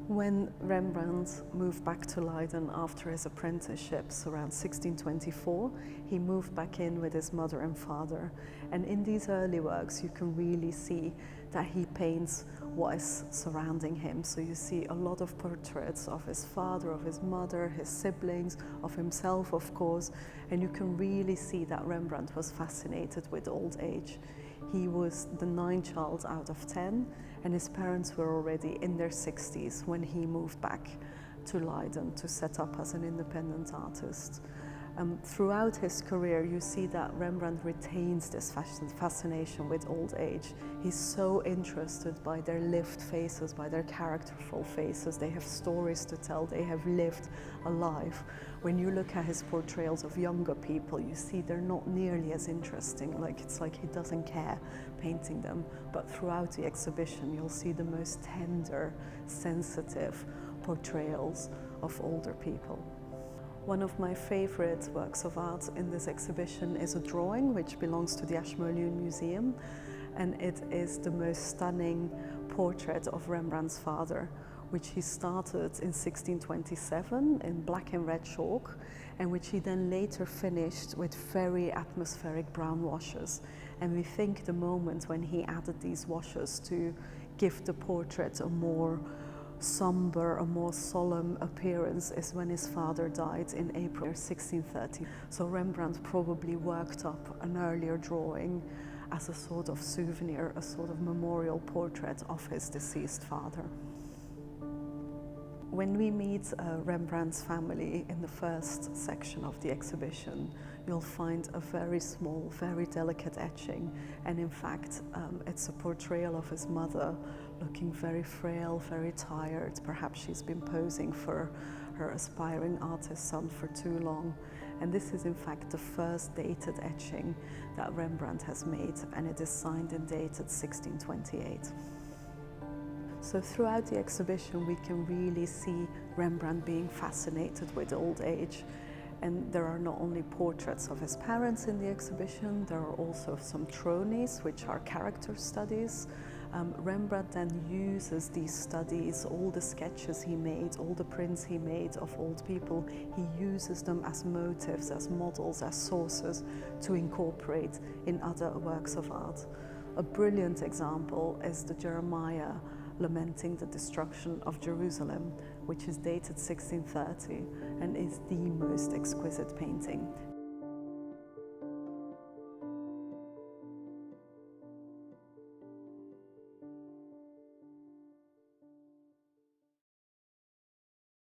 When Rembrandt moved back to Leiden after his apprenticeships around 1624, he moved back in with his mother and father. And in these early works, you can really see that he paints what is surrounding him. So you see a lot of portraits of his father, of his mother, his siblings, of himself, of course. And you can really see that Rembrandt was fascinated with old age. He was the 9th child out of 10, and his parents were already in their 60s when he moved back to Leiden to set up as an independent artist. Throughout his career, you see that Rembrandt retains this fascination with old age. He's so interested by their lived faces, by their characterful faces. They have stories to tell, they have lived a life. When you look at his portrayals of younger people, you see they're not nearly as interesting. It's like he doesn't care painting them. But throughout the exhibition, you'll see the most tender, sensitive portrayals of older people. One of my favorite works of art in this exhibition is a drawing which belongs to the Ashmolean Museum, and it is the most stunning portrait of Rembrandt's father, which he started in 1627 in black and red chalk, and which he then later finished with very atmospheric brown washes. And we think the moment when he added these washes to give the portrait a more somber, a more solemn appearance is when his father died in April 1630. So Rembrandt probably worked up an earlier drawing as a sort of souvenir, a sort of memorial portrait of his deceased father. When we meet Rembrandt's family in the first section of the exhibition, you'll find a very small, very delicate etching, and in fact it's a portrayal of his mother looking very frail, very tired. Perhaps she's been posing for her aspiring artist son for too long. And this is in fact the first dated etching that Rembrandt has made, and it is signed and dated 1628. So throughout the exhibition we can really see Rembrandt being fascinated with old age. And there are not only portraits of his parents in the exhibition, there are also some tronies, which are character studies. Rembrandt then uses these studies, all the sketches he made, all the prints he made of old people, he uses them as motifs, as models, as sources to incorporate in other works of art. A brilliant example is the Jeremiah lamenting the destruction of Jerusalem, which is dated 1630 and is the most exquisite painting.